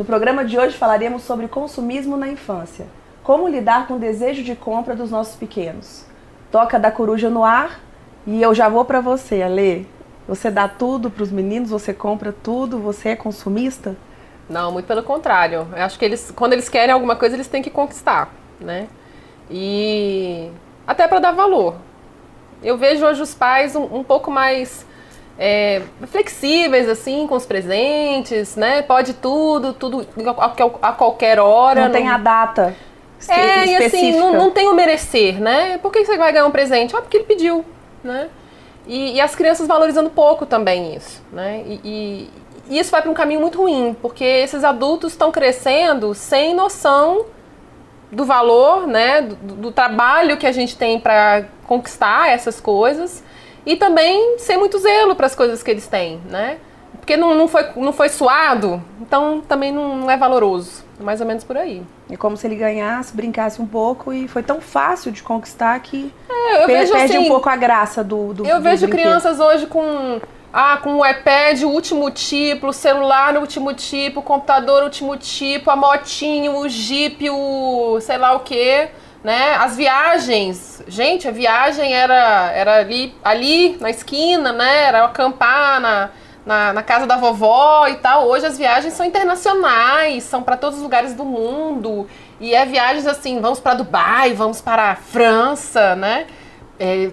No programa de hoje falaremos sobre consumismo na infância. Como lidar com o desejo de compra dos nossos pequenos. Toca da coruja no ar e eu já vou para você, Alê. Você dá tudo para os meninos, você compra tudo, você é consumista? Não, muito pelo contrário. Eu acho que quando eles querem alguma coisa, eles têm que conquistar, né? E até para dar valor. Eu vejo hoje os pais um pouco mais flexíveis, assim, com os presentes, né? Pode tudo a qualquer hora. Não tem a data específica. E assim, não tem o merecer, né? Por que você vai ganhar um presente? Porque ele pediu, né? E as crianças valorizando pouco também isso, né? E isso vai para um caminho muito ruim, porque esses adultos estão crescendo sem noção do valor, né? Do trabalho que a gente tem para conquistar essas coisas. E também sem muito zelo para as coisas que eles têm, né? Porque não foi suado, então também não é valoroso. É mais ou menos por aí. É como se ele ganhasse, brincasse um pouco e foi tão fácil de conquistar que vejo, perde assim, um pouco a graça do Eu vejo brinquedo. Crianças hoje com o iPad último tipo, o celular no último tipo, o computador último tipo, a motinho, o Jeep, o sei lá o quê. Né? As viagens, gente, a viagem era ali na esquina, né? Era acampar na casa da vovó e tal. Hoje as viagens são internacionais, são para todos os lugares do mundo. E viagens assim, vamos para Dubai, vamos para a França, né?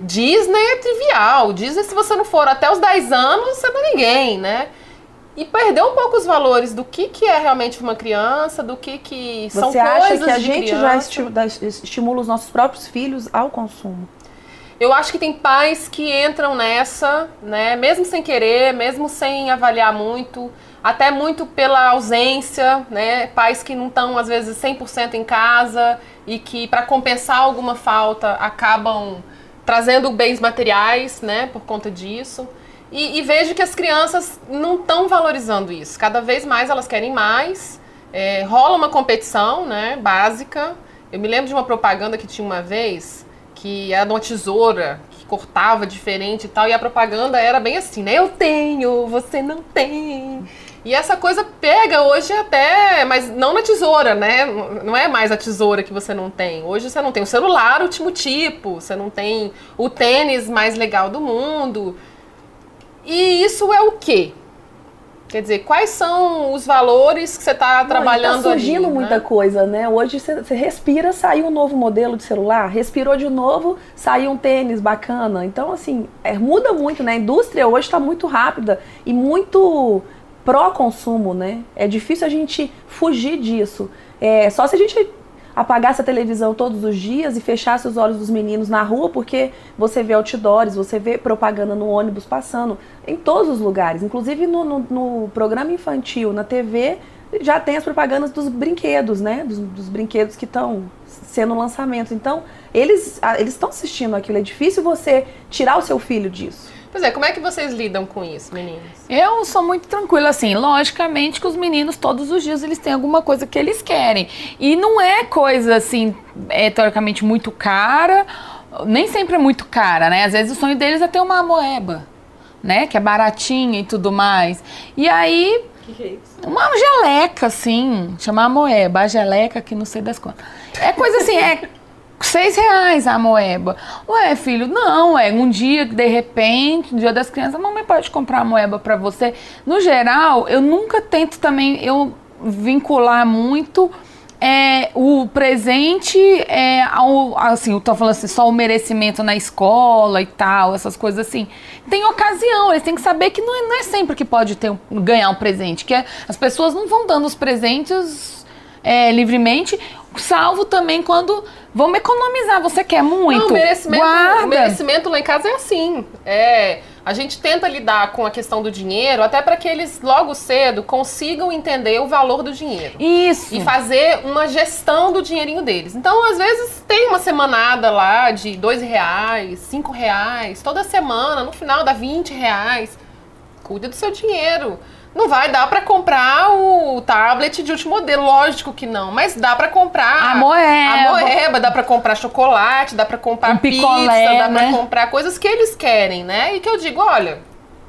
Disney é trivial. Disney, se você não for até os 10 anos, você não é ninguém, né? E perdeu um pouco os valores do que é realmente uma criança, do que são coisas de criança. Você acha que a gente já estimula os nossos próprios filhos ao consumo? Eu acho que tem pais que entram nessa, né, mesmo sem querer, mesmo sem avaliar muito, até muito pela ausência, né, pais que não estão, às vezes, 100% em casa e que, para compensar alguma falta, acabam trazendo bens materiais, né, por conta disso. E vejo que as crianças não estão valorizando isso. Cada vez mais elas querem mais. Rola uma competição, né, básica. Eu me lembro de uma propaganda que tinha uma vez, que era de uma tesoura, que cortava diferente e tal. E a propaganda era bem assim, né? Eu tenho, você não tem. E essa coisa pega hoje até, mas não na tesoura, né? Não é mais a tesoura que você não tem. Hoje você não tem o celular último tipo, você não tem o tênis mais legal do mundo. E isso é o quê? Quer dizer, quais são os valores que você está trabalhando ali? Está surgindo muita coisa, né? Hoje você respira, saiu um novo modelo de celular, respirou de novo, saiu um tênis bacana. Então, assim, muda muito, né? A indústria hoje está muito rápida e muito pró-consumo, né? É difícil a gente fugir disso. Só se a gente apagasse a televisão todos os dias e fechasse os olhos dos meninos na rua, porque você vê outdoors, você vê propaganda no ônibus passando em todos os lugares, inclusive no programa infantil, na TV, já tem as propagandas dos brinquedos, né? Dos brinquedos que estão sendo lançamentos. Então, eles estão assistindo aquilo. É difícil você tirar o seu filho disso. Pois é, como é que vocês lidam com isso, meninas? Eu sou muito tranquila, assim, logicamente que os meninos todos os dias eles têm alguma coisa que eles querem. E não é coisa, assim, teoricamente muito cara, nem sempre é muito cara, né? Às vezes o sonho deles é ter uma amoeba, né? Que é baratinha e tudo mais. E aí... Que é isso? Uma geleca, assim, chama amoeba, a geleca que não sei das contas. É coisa assim, R$6 a moeba. Ué, filho, não, um dia, de repente, no dia das crianças, a mamãe pode comprar a moeba pra você. No geral, eu nunca tento também vincular muito o presente assim, eu tô falando assim, só o merecimento na escola e tal, essas coisas assim. Tem ocasião, eles têm que saber que não é sempre que pode ganhar um presente, que as pessoas não vão dando os presentes livremente, salvo também quando vamos economizar, você quer muito? Não, o merecimento lá em casa é assim, a gente tenta lidar com a questão do dinheiro até para que eles logo cedo consigam entender o valor do dinheiro. Isso. E fazer uma gestão do dinheirinho deles. Então, às vezes, tem uma semanada lá de R$2, R$5, toda semana, no final dá R$20. Cuida do seu dinheiro. Não vai dar para comprar o tablet de último modelo, lógico que não, mas dá para comprar a moeba, dá para comprar chocolate, dá para comprar pizza, dá para comprar coisas que eles querem, né? E que eu digo, olha,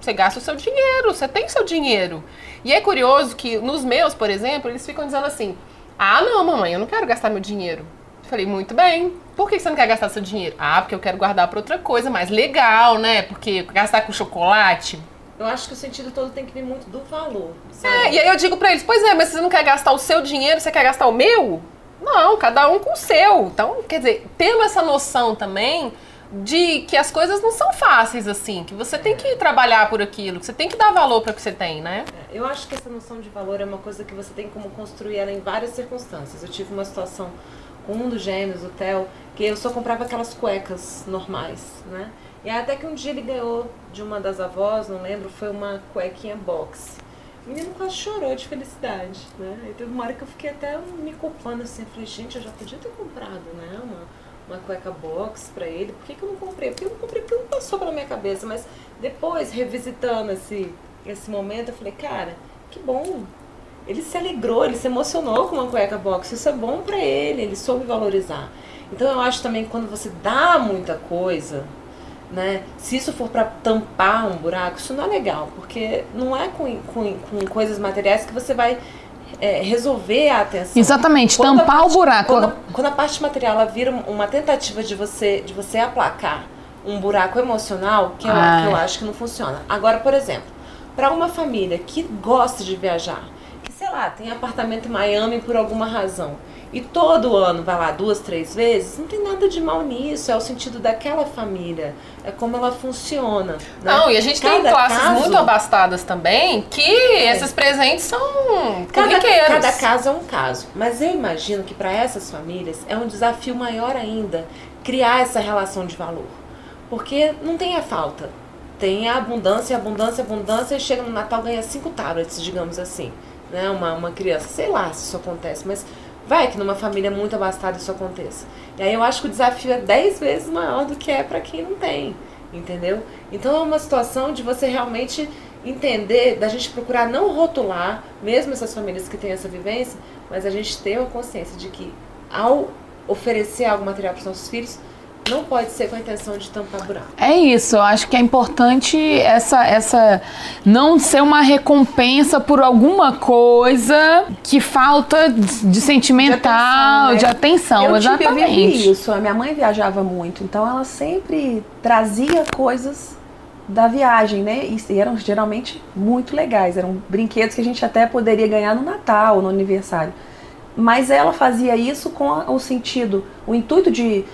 Você gasta o seu dinheiro, você tem seu dinheiro. E é curioso que nos meus, por exemplo, eles ficam dizendo assim, ah, não, mamãe, eu não quero gastar meu dinheiro. Eu falei, muito bem. Por que você não quer gastar seu dinheiro? Ah, porque eu quero guardar para outra coisa mais legal, né? Porque gastar com chocolate... Eu acho que o sentido todo tem que vir muito do valor. Sabe? E aí eu digo pra eles, pois é, mas você não quer gastar o seu dinheiro, você quer gastar o meu? Não, cada um com o seu. Então, quer dizer, tendo essa noção também de que as coisas não são fáceis assim, que você tem que trabalhar por aquilo, que você tem que dar valor para o que você tem, né? Eu acho que essa noção de valor é uma coisa que você tem como construir ela em várias circunstâncias. Eu tive uma situação com um dos gêmeos, o Theo, que eu só comprava aquelas cuecas normais, né? E até que um dia ele ganhou de uma das avós, não lembro, foi uma cuequinha box. O menino quase chorou de felicidade, né? E teve uma hora que eu fiquei até me culpando assim, eu falei, gente, eu já podia ter comprado, né? Uma cueca box pra ele, por que eu não comprei? Porque eu não comprei, porque não passou pela minha cabeça, mas depois, revisitando esse momento, eu falei, cara, que bom. Ele se alegrou, ele se emocionou com uma cueca box, isso é bom pra ele soube valorizar. Então eu acho também que quando você dá muita coisa, né? Se isso for para tampar um buraco, isso não é legal, porque não é com coisas materiais que você vai resolver a atenção. Exatamente, tampar o buraco. Quando a parte material ela vira uma tentativa de você aplacar um buraco emocional, que eu acho que não funciona. Agora, por exemplo, para uma família que gosta de viajar, que sei lá, tem apartamento em Miami por alguma razão, e todo ano vai lá 2, 3 vezes, não tem nada de mal nisso, é o sentido daquela família, é como ela funciona. Né? Não, e a gente tem classes muito abastadas também, que esses presentes são corriqueiros. Cada caso é um caso, mas eu imagino que para essas famílias é um desafio maior ainda criar essa relação de valor, porque não tem a falta, tem a abundância, abundância, abundância, e chega no Natal ganha 5 tablets, digamos assim, né? Uma criança, sei lá se isso acontece, mas vai que numa família muito abastada isso aconteça. E aí eu acho que o desafio é 10 vezes maior do que é para quem não tem, entendeu? Então é uma situação de você realmente entender, da gente procurar não rotular, mesmo essas famílias que têm essa vivência, mas a gente ter uma consciência de que ao oferecer algo material para os nossos filhos, não pode ser com a intenção de tampar buraco. É isso, eu acho que é importante essa não ser uma recompensa por alguma coisa que falta de sentimental, de atenção, exatamente. Eu vivi isso, a minha mãe viajava muito, então ela sempre trazia coisas da viagem, né? E eram geralmente muito legais, eram brinquedos que a gente até poderia ganhar no Natal, no aniversário. Mas ela fazia isso com o sentido, o intuito de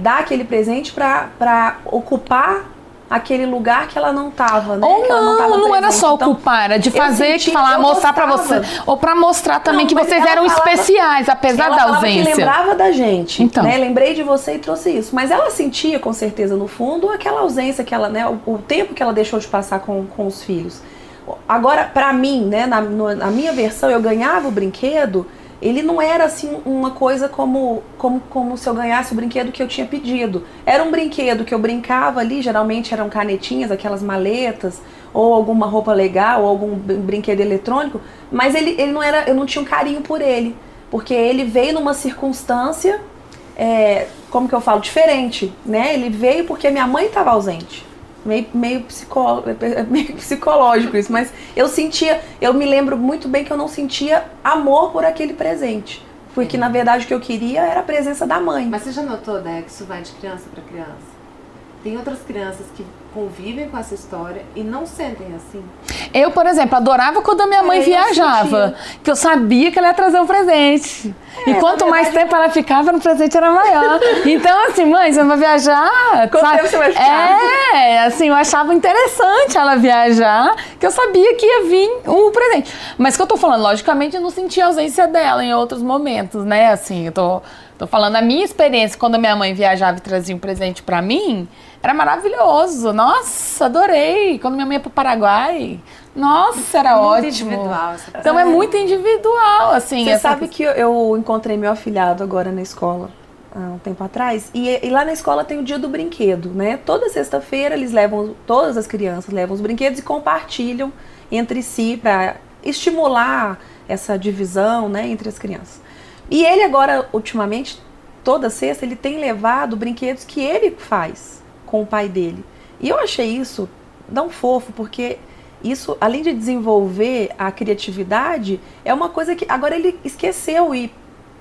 dar aquele presente para ocupar aquele lugar que ela não estava, né? Ou que ela não era só ocupar, era de fazer, mostrar para você, ou para mostrar também que vocês eram especiais, apesar da ausência. Que lembrava da gente, então. Né? Lembrei de você e trouxe isso. Mas ela sentia, com certeza, no fundo, aquela ausência que ela, né? O tempo que ela deixou de passar com os filhos. Agora, para mim, né? Na minha versão, eu ganhava o brinquedo. Ele não era assim uma coisa como se eu ganhasse o brinquedo que eu tinha pedido. Era um brinquedo que eu brincava ali, geralmente eram canetinhas, aquelas maletas, ou alguma roupa legal, ou algum brinquedo eletrônico, mas ele não era, eu não tinha um carinho por ele, porque ele veio numa circunstância, como que eu falo, diferente, né? Ele veio porque minha mãe estava ausente. Meio psicológico isso, mas eu me lembro muito bem que eu não sentia amor por aquele presente, porque na verdade o que eu queria era a presença da mãe. Mas você já notou, né, que isso vai de criança para criança? Tem outras crianças que convivem com essa história e não sentem assim. Eu, por exemplo, adorava quando a minha mãe viajava, que eu sabia que ela ia trazer um presente. E quanto mais tempo ela ficava, o presente era maior. Então, assim, mãe, você vai viajar? Quanto tempo você vai ficar? Assim, eu achava interessante ela viajar, que eu sabia que ia vir um presente. Mas o que eu tô falando, logicamente, eu não sentia a ausência dela em outros momentos, né? Assim, eu tô falando a minha experiência quando a minha mãe viajava e trazia um presente pra mim, era maravilhoso. Nossa, adorei. Quando minha mãe ia pro Paraguai, nossa, era ótimo. Individual, então é muito individual, assim. Você sabe que eu encontrei meu afilhado agora na escola, há um tempo atrás, e lá na escola tem o dia do brinquedo, né? Toda sexta-feira todas as crianças levam os brinquedos e compartilham entre si para estimular essa divisão, né, entre as crianças. E ele agora, ultimamente, toda sexta, ele tem levado brinquedos que ele faz com o pai dele. E eu achei isso tão fofo, porque isso, além de desenvolver a criatividade, é uma coisa que agora ele esqueceu ir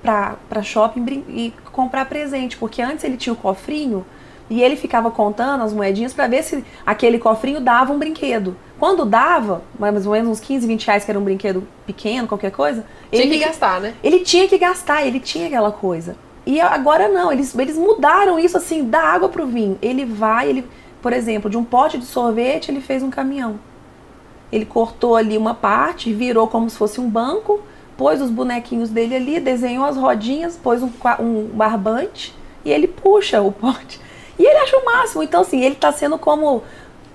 pra shopping e comprar presente, porque antes ele tinha o cofrinho e ele ficava contando as moedinhas para ver se aquele cofrinho dava um brinquedo. Quando dava, mais ou menos uns 15, 20 reais, que era um brinquedo pequeno, qualquer coisa, Tinha que gastar, né? ele tinha que gastar, ele tinha aquela coisa. E agora não, eles mudaram isso assim, da água pro vinho. Ele vai, por exemplo, de um pote de sorvete, ele fez um caminhão. Ele cortou ali uma parte, virou como se fosse um banco, pôs os bonequinhos dele ali, desenhou as rodinhas, pôs um barbante e ele puxa o pote. E ele acha o máximo. Então, assim, ele tá sendo como...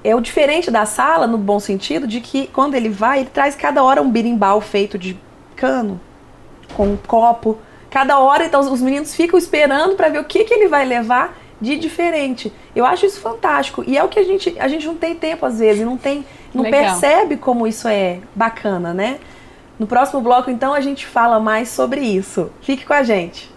É o diferente da sala, no bom sentido, de que quando ele vai, ele traz cada hora um birimbau feito de cano, com um copo. Cada hora, então, os meninos ficam esperando para ver o que ele vai levar de diferente. Eu acho isso fantástico. E é o que a gente não tem tempo, às vezes, não percebe como isso é bacana, né? No próximo bloco, então, a gente fala mais sobre isso. Fique com a gente.